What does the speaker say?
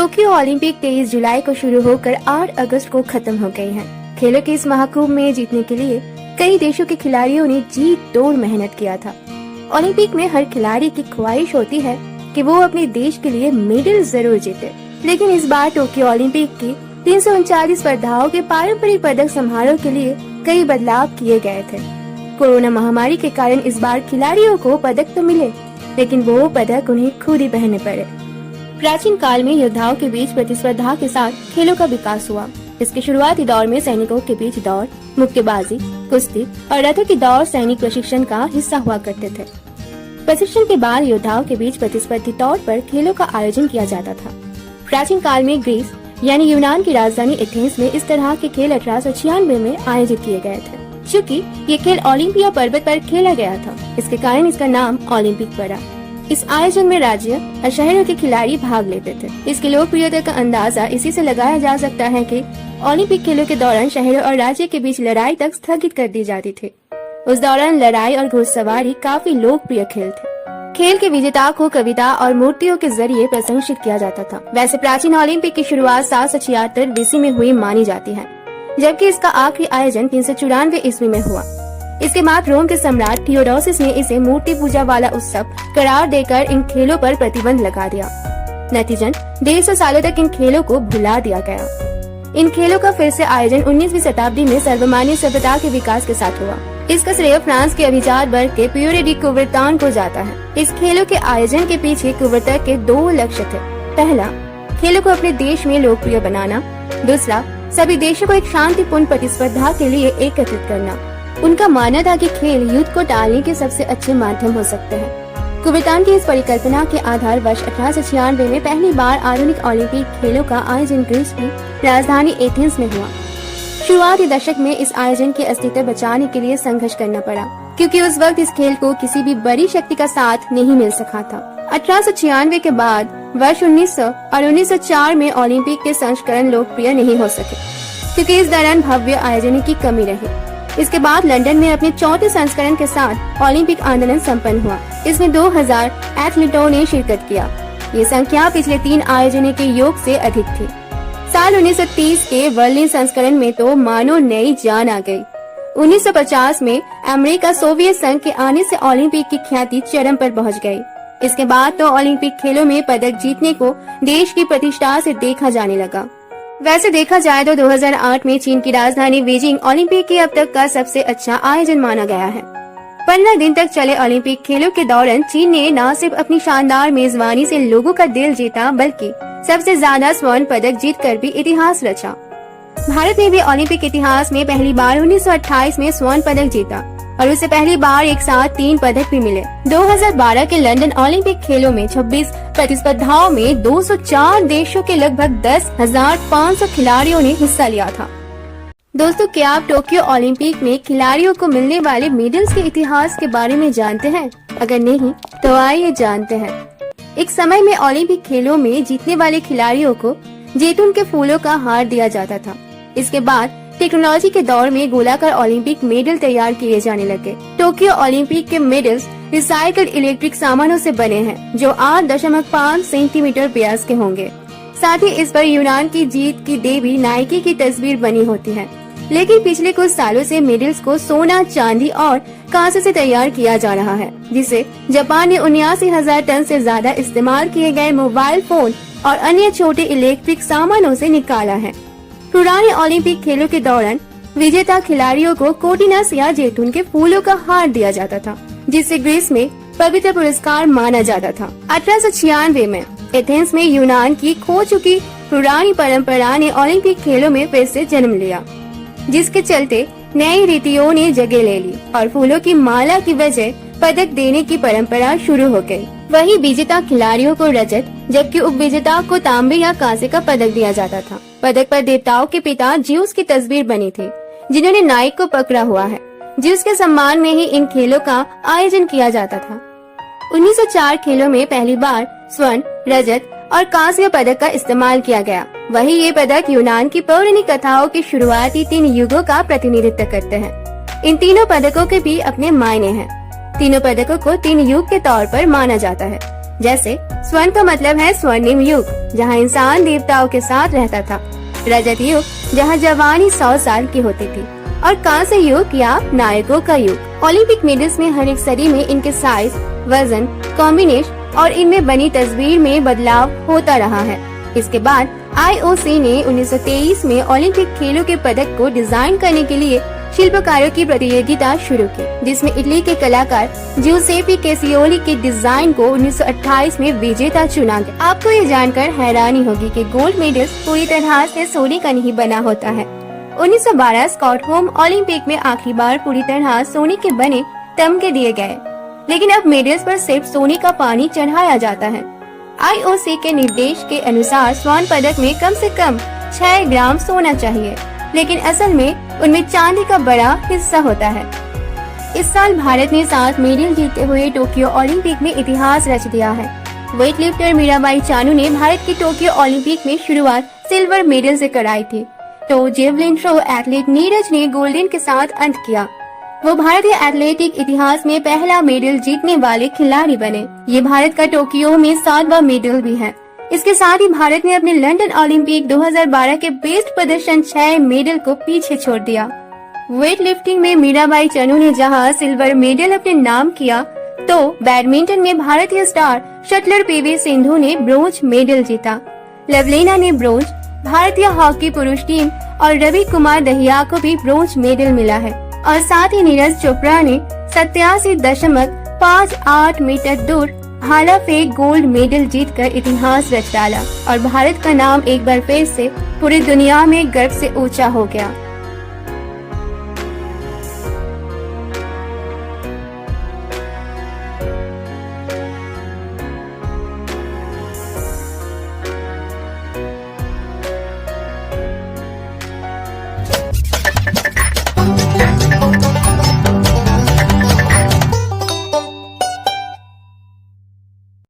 Tokyo Olympic 23 जुलाई को शुरू होकर 8 अगस्त को खत्म हो गई है। खेलों के इस महाकुंभ में जीतने के लिए कई देशों के खिलाड़ियों ने जी तोड़ मेहनत किया था। ओलंपिक में हर खिलाड़ी की ख्वाहिश होती है कि वो अपने देश के लिए मेडल जरूर जीते, लेकिन इस बार टोक्यो ओलंपिक की 339 स्पर्धाओं के पारंपरिक पदक समारोह के लिए कई बदलाव किए गए थे। कोरोना महामारी के कारण इस बार खिलाड़ियों को पदक तो मिले, लेकिन वो पदक उन्हें खुद ही पहनने पड़े। प्राचीन काल में योद्धाओं के बीच प्रतिस्पर्धा के साथ खेलों का विकास हुआ। इसके शुरुआती दौर में सैनिकों के बीच दौड़, मुक्केबाजी, कुश्ती और रथों की दौड़ सैनिक प्रशिक्षण का हिस्सा हुआ करते थे। प्रशिक्षण के बाद योद्धाओं के बीच प्रतिस्पर्धी तौर पर खेलों का आयोजन किया जाता था। प्राचीन काल में ग्रीस यानी यूनान की राजधानी एथेंस में इस तरह के खेल 1896 में आयोजित किए गए थे। चूँकि ये खेल ओलंपिया पर्वत पर खेला गया था, इसके कारण इसका नाम ओलंपिक पड़ा। इस आयोजन में राज्य और शहरों के खिलाड़ी भाग लेते थे। इसकी लोकप्रियता का अंदाजा इसी से लगाया जा सकता है कि ओलंपिक खेलों के दौरान शहरों और राज्य के बीच लड़ाई तक स्थगित कर दी जाती थी। उस दौरान लड़ाई और घुड़सवारी काफी लोकप्रिय खेल थे। खेल के विजेता को कविता और मूर्तियों के जरिए प्रशंसित किया जाता था। वैसे प्राचीन ओलंपिक की शुरुआत 776 BC में हुई मानी जाती है, जबकि इसका आखिरी आयोजन 394 ईस्वी में हुआ। इसके बाद रोम के सम्राट थियोडोसिस ने इसे मूर्ति पूजा वाला उत्सव करार देकर इन खेलों पर प्रतिबंध लगा दिया। नतीजन 150 सालों तक इन खेलों को भुला दिया गया। इन खेलों का फिर से आयोजन 19वीं शताब्दी में सर्वमान्य सभ्यता के विकास के साथ हुआ। इसका श्रेय फ्रांस के अभिजात वर्ग के पियरे डी कुबरतान को जाता है। इस खेलों के आयोजन के पीछे कुबरता के 2 लक्ष्य थे। पहला, खेलों को अपने देश में लोकप्रिय बनाना। दूसरा, सभी देशों को एक शांतिपूर्ण प्रतिस्पर्धा के लिए एकत्रित करना। उनका मानना था कि खेल युद्ध को टालने के सबसे अच्छे माध्यम हो सकते हैं। कुबरतान की इस परिकल्पना के आधार वर्ष 1896 में पहली बार आधुनिक ओलंपिक खेलों का आयोजन ग्रीस की राजधानी एथेंस में हुआ। शुरुआती दशक में इस आयोजन के अस्तित्व बचाने के लिए संघर्ष करना पड़ा, क्योंकि उस वक्त इस खेल को किसी भी बड़ी शक्ति का साथ नहीं मिल सका था। 1896 के बाद वर्ष 1900 और 1904 में ओलंपिक के संस्करण लोकप्रिय नहीं हो सके, क्योंकि इस दौरान भव्य आयोजन की कमी रही। इसके बाद लंदन में अपने चौथे संस्करण के साथ ओलंपिक आंदोलन संपन्न हुआ। इसमें 2000 एथलीटों ने शिरकत किया। ये संख्या पिछले 3 आयोजनों के योग से अधिक थी। साल 1930 के बर्लिन संस्करण में तो मानो नई जान आ गई। 1950 में अमेरिका सोवियत संघ के आने से ओलंपिक की ख्याति चरम पर पहुंच गई। इसके बाद तो ओलंपिक खेलों में पदक जीतने को देश की प्रतिष्ठा से देखा जाने लगा। वैसे देखा जाए तो 2008 में चीन की राजधानी बीजिंग ओलंपिक के अब तक का सबसे अच्छा आयोजन माना गया है। 15 दिन तक चले ओलंपिक खेलों के दौरान चीन ने न सिर्फ अपनी शानदार मेजबानी से लोगों का दिल जीता, बल्कि सबसे ज्यादा स्वर्ण पदक जीतकर भी इतिहास रचा। भारत ने भी ओलंपिक इतिहास में पहली बार 1928 में स्वर्ण पदक जीता और उसे पहली बार एक साथ 3 पदक भी मिले। 2012 के लंदन ओलंपिक खेलों में 26 प्रतिस्पर्धाओं में 204 देशों के लगभग 10,500 खिलाड़ियों ने हिस्सा लिया था। दोस्तों, क्या आप टोक्यो ओलंपिक में खिलाड़ियों को मिलने वाले मेडल्स के इतिहास के बारे में जानते हैं? अगर नहीं तो आइए जानते हैं। एक समय में ओलंपिक खेलों में जीतने वाले खिलाड़ियों को जैतून के फूलों का हार दिया जाता था। इसके बाद टेक्नोलॉजी के दौर में गोलाकार ओलंपिक मेडल तैयार किए जाने लगे। टोक्यो ओलंपिक के मेडल्स रिसाइकल्ड इलेक्ट्रिक सामानों से बने हैं, जो 8.5 सेंटीमीटर व्यास के होंगे। साथ ही इस पर यूनान की जीत की देवी नाइकी की तस्वीर बनी होती है। लेकिन पिछले कुछ सालों से मेडल्स को सोना, चांदी और कांसे से तैयार किया जा रहा है, जिसे जापान ने 79,000 टन से ज्यादा इस्तेमाल किए गए मोबाइल फोन और अन्य छोटे इलेक्ट्रिक सामानों से निकाला है। पुराने ओलंपिक खेलों के दौरान विजेता खिलाड़ियों को कोटिनस या जैतून के फूलों का हार दिया जाता था, जिसे ग्रीस में पवित्र पुरस्कार माना जाता था। 1896 में एथेंस में यूनान की खो चुकी पुरानी परंपरा ने ओलंपिक खेलों में फिर से जन्म लिया, जिसके चलते नई रीतियों ने जगह ले ली और फूलों की माला की वजह पदक देने की परंपरा शुरू हो गई। वहीं विजेता खिलाड़ियों को रजत, जबकि उपविजेता को तांबे या कांसे का पदक दिया जाता था। पदक पर देवताओं के पिता ज्यूस की तस्वीर बनी थी, जिन्होंने नाइक को पकड़ा हुआ है। ज्यूस के सम्मान में ही इन खेलों का आयोजन किया जाता था। 1904 खेलों में पहली बार स्वर्ण, रजत और कांस्य पदक का इस्तेमाल किया गया। वही ये पदक यूनान की पौराणिक कथाओं के शुरुआती 3 युगों का प्रतिनिधित्व करते हैं। इन तीनों पदकों के भी अपने मायने हैं। तीनों पदकों को 3 युग के तौर पर माना जाता है, जैसे स्वर्ण का मतलब है स्वर्णिम युग, जहाँ इंसान देवताओं के साथ रहता था, रजत युग जहाँ जवानी 100 साल की होती थी, और कांस्य युग या नायकों का युग। ओलंपिक मेडल्स में हर एक सदी में इनके साइज, वजन, कॉम्बिनेशन और इनमें बनी तस्वीर में बदलाव होता रहा है। इसके बाद IOC ने 1923 में ओलंपिक खेलों के पदक को डिजाइन करने के लिए शिल्पकारों की प्रतियोगिता शुरू की, जिसमें इटली के कलाकार ज्यूसेपी कैसियोली के डिजाइन को 1928 में विजेता चुना गया। आपको ये जानकर हैरानी होगी कि गोल्ड मेडल पूरी तरह से सोने का नहीं बना होता है। 1912 स्टॉकहोम ओलंपिक में आखिरी बार पूरी तरह सोने के बने तमगे दिए गए, लेकिन अब मेडल्स पर सिर्फ सोने का पानी चढ़ाया जाता है। IOC के निर्देश के अनुसार स्वर्ण पदक में कम से कम 6 ग्राम सोना चाहिए, लेकिन असल में उनमें चांदी का बड़ा हिस्सा होता है। इस साल भारत ने 7 मेडल जीतते हुए टोक्यो ओलंपिक में इतिहास रच दिया है। वेट लिफ्टर मीराबाई चानू ने भारत की टोक्यो ओलंपिक में शुरुआत सिल्वर मेडल से कराई थी, तो जेवलिन थ्रो एथलीट नीरज ने गोल्डन के साथ अंत किया। वो भारतीय एथलेटिक इतिहास में पहला मेडल जीतने वाले खिलाड़ी बने। ये भारत का टोक्यो में 7वां मेडल भी है। इसके साथ ही भारत ने अपने लंदन ओलंपिक 2012 के बेस्ट प्रदर्शन 6 मेडल को पीछे छोड़ दिया। वेट लिफ्टिंग में मीराबाई चानू ने जहां सिल्वर मेडल अपने नाम किया, तो बैडमिंटन में भारतीय स्टार शटलर PV सिंधु ने ब्रोंज मेडल जीता। लवलीना ने ब्रोंज, भारतीय हॉकी पुरुष टीम और रवि कुमार दहिया को भी ब्रोंज मेडल मिला है, और साथ ही नीरज चोपड़ा ने 87.58 मीटर दूर भाला फेंक गोल्ड मेडल जीतकर इतिहास रच डाला और भारत का नाम एक बार फिर से पूरी दुनिया में गर्व से ऊंचा हो गया।